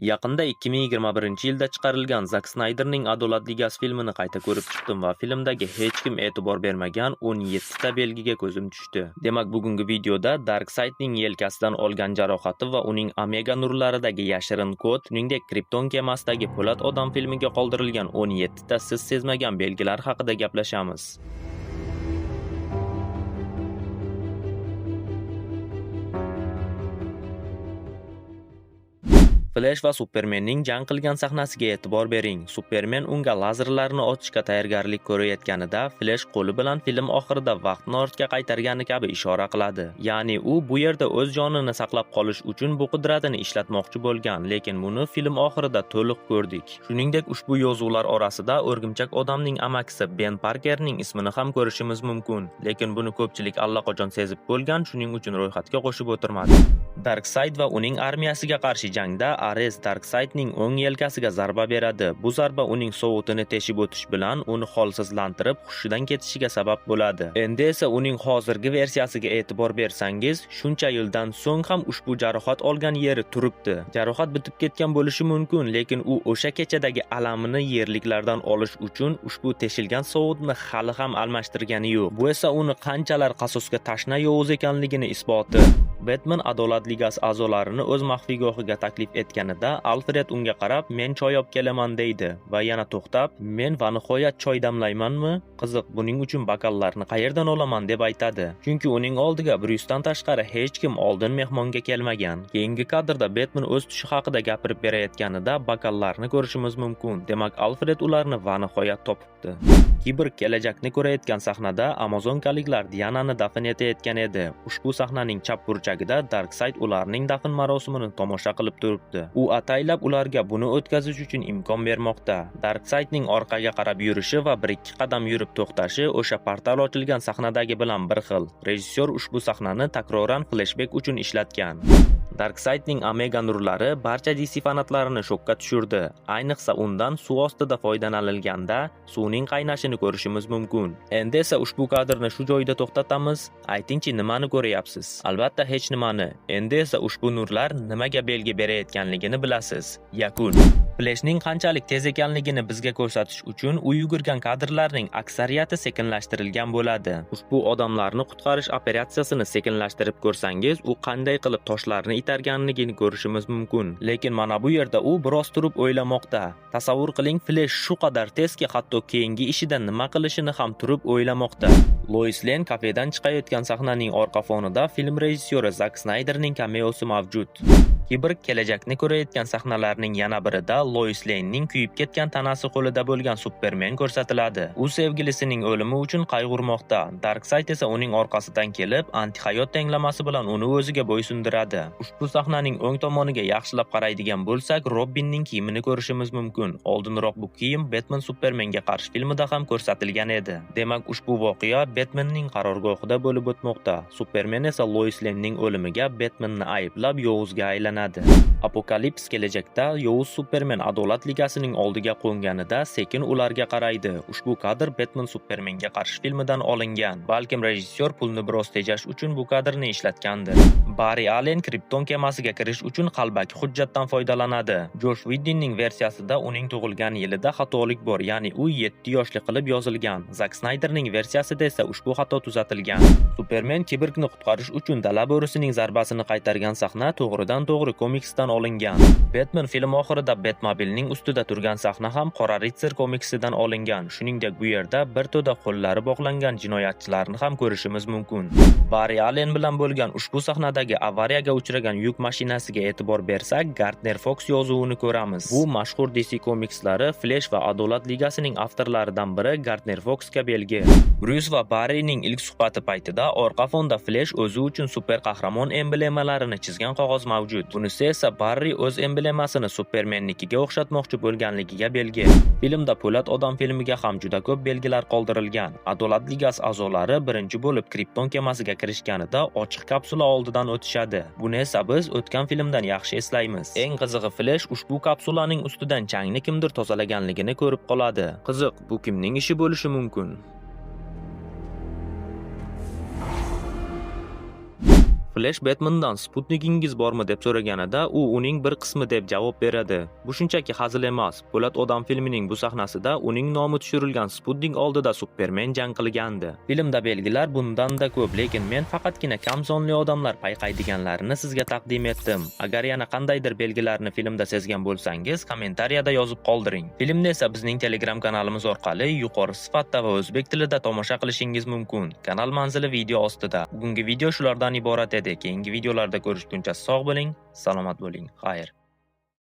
Yaqinda 2021-yilda chiqarilgan Zak Snayderning Adolat ligasi filmini qayta ko'rib chiqdim va filmdagi hech kim e'tibor bermagan 17 ta belgiga ko'zim tushdi. Demak, bugungi videoda Darkseidning yelkasidan olgan jarohati va uning Omega nurlaridagi yashirin kod, shuningdek Krypton kemasidagi Po'lat odam filmiga qoldirilgan 17 ta siz sezmagan belgilar haqida gaplashamiz. Flash va Supermanning jang qilgan sahnasiga e'tibor bering. Superman unga lazerlarni otishga tayyorgarlik ko'rayotganida, Flash qo'li bilan film oxirida vaqtni ortga qaytargani kabi ishora qiladi. Ya'ni u bu yerda o'z jonini saqlab qolish uchun bu qudratini ishlatmoqchi bo'lgan, lekin buni film oxirida to'liq ko'rdik. Shuningdek, ushbu yozuvlar orasida O'rgimchak odamning amakisi Ben Parkerning ismini ham ko'rishimiz mumkin, lekin buni ko'pchilik allaqachon sezib bo'lgan, shuning uchun ro'yxatga qo'shib o'tirmadi. Darkseid va uning armiyasiga qarshi jangda Ares Darkseidning o'ng yelkasiga zarba beradi. Bu zarba uning sovutini teshib o'tish bilan uni holsizlantirib, hushidan ketishiga sabab bo'ladi. Endi esa uning hozirgi versiyasiga e'tibor bersangiz, shuncha yildan so'ng ham ushbu jarohat olgan yeri turibdi. Jarohat bitib ketgan bo'lishi mumkin, lekin u o'sha kechadagi alamini yerliklardan olish uchun ushbu teshilgan sovutni hali ham almashtirgani yo'q. Bu esa uni qanchalar qasosga tashna yovuz ekanligini isboti. Batman Adolat ligasi a'zolarini o'z maxfiygohiga taklif etganida Alfred unga qarab, "Men choy olib kelaman" deydi va yana to'xtab, "Men va nihoyat choy damlaymanmi? Qiziq, buning uchun bokallarni qayerdan olaman?" deb aytadi. Chunki uning oldiga Bryusdan tashqari hech kim oldin mehmonga kelmagan. Keyingi kadrda Batman o'z tushi haqida gapirib berayotganida bokallarni ko'rishimiz mumkin. Demak, Alfred ularni va nihoyat topibdi. Kiborg kelajakni ko'rayotgan sahnada Amazonkaliklar Dianani dafn etayotgan edi. Ushbu sahnaning chap burchagida Darkseid ularning dafn marosimini tomosha qilib turibdi. U ataylab ularga buni o'tkazish uchun imkon bermoqda. Darkseidning orqaga qarab yurishi va 1-2 qadam yurib to'xtashi o'sha portal ochilgan sahnadagi bilan bir xil. Rejissyor ushbu sahnani takroran flashback uchun ishlatgan. Darkseidning Omega nurlari barcha DC fanatlarini shokka tushirdi. Ayniqsa undan suv ostida foydalanilganda suvning qaynashini ko'rishimiz mumkin. Endi esa ushbu kadrni shu joyda to'xtatamiz. Aytingchi, nimani ko'ryapsiz? Albatta hech nimani. Endi esa ushbu nurlar nimaga belgi berayotganligini bilasiz. Yakun. Flashning qanchalik tez ekanligini bizga ko'rsatish uchun u yugurgan kadrlarning aksariyati sekinlashtirilgan bo'ladi. Ushbu odamlarni qutqarish operatsiyasini sekinlashtirib ko'rsangiz, u qanday qilib toshlarni itarganligini ko'rishimiz mumkin. Lekin mana bu yerda u biroz turib o'ylamoqda. Tasavvur qiling, Flash shu qadar tezki, hatto keyingi ishida nima qilishini ham turib o'ylamoqda. Lois Lane kafedan chiqayotgan sahnaning orqa fonida film rejissyori Zak Snayderning kameosi mavjud. Kiborg kelajakni ko'rayotgan sahnalarning yana birida Lois Lanening kuyib ketgan tanasi qo'lida bo'lgan Superman ko'rsatiladi. U sevgilisining o'limi uchun qayg'urmoqda. Darkseid esa uning orqasidan kelib, antihayot tenglamasi bilan uni o'ziga bo'ysundiradi. Ushbu sahnaning o'ng tomoniga yaxshilab qaraydigan bo'lsak, Robinning kiyimini ko'rishimiz mumkin. Oldinroq bu kiyim Batman Supermanga qarshi filmida ham ko'rsatilgan edi. Demak, ushbu voqea Batmanning qarorgohida bo'lib o'tmoqda. Superman esa Lois Lanening o'limiga Batmanni ayblab yovuzga aylanadi. Apokalips kelajakda yovuz Superman Adolat ligasining oldiga qo'nganida sekin ularga qaraydi. Ushbu kadr Batman Supermanga qarshi filmidan olingan. Balkim rejissyor pulni biroz tejash uchun bu kadrni ishlatgandir. Barry Allen Krypton kemasiga kirish uchun qalbaki hujjatdan foydalanadi. Josh Whedonning versiyasida uning tug'ilgan yilida xatolik bor, ya'ni u 7 yoshli qilib yozilgan. Zak Snayderning versiyasida esa ushbu xato tuzatilgan. Superman Kiborgni qutqarish uchun dala bo'risining zarbasini qaytargan sahna to'g'ridan-to'g'ri komiksdan olingan. Batman film oxirida Batmobilning ustida turgan sahna ham Qora Ritser komiksidan olingan. Shuningdek, bu yerda bir to'da qo'llari bog'langan jinoyatchilarni ham ko'rishimiz mumkin. Barry Allen bilan bo'lgan ushbu sahnadagi avariyaga uchragan yuk mashinasiga e'tibor bersak, Gardner Fox yozuvini ko'ramiz. Bu mashhur DC komikslari Flash va Adolat ligasining avtorlaridan biri Gardner Foxga belgi. Bruce va Barryning ilk suhbati paytida orqa fonda Flash o'zi uchun super qahramon emblemalarini chizgan qog'oz mavjud. Bunisi esa Barry o'z emblemasini Supermannikiga o'xshatmoqchi bo'lganligiga belgi. Filmda Po'lat odam filmiga ham juda ko'p belgilar qoldirilgan. Adolat ligasi a'zolari birinchi bo'lib Krypton kemasiga kirishganida ochiq kapsula oldidan o'tishadi. Buni esa biz o'tgan filmdan yaxshi eslaymiz. Eng qizig'i, Flash ushbu kapsulaning ustidan changni kimdir tozalaganligini ko'rib qoladi. Qiziq, bu kimning ishi bo'lishi mumkin? Flash Batmandan Sputnikingiz bormi deb so'raganida, u uning bir qismi deb javob beradi. Bu shunchaki hazil emas. Po'lat odam filmining bu sahnasida uning nomi tushirilgan Sputnik oldida Superman jang qilgandi. Filmda belgilar bundan-da ko'p, lekin men faqatgina kam sonli odamlar payqaydiganlarini sizga taqdim etdim. Agar yana qandaydir belgilarni filmda sezgan bo'lsangiz, kommentariyada yozib qoldiring. Filmni esa bizning Telegram kanalimiz orqali yuqori sifatda va o'zbek tilida tomosha qilishingiz mumkin. Kanal manzili video ostida. Bugungi video shulardan iborat edi. Keyingi videolarda ko'rishguncha sog' bo'ling, salomat bo'ling. Xayr.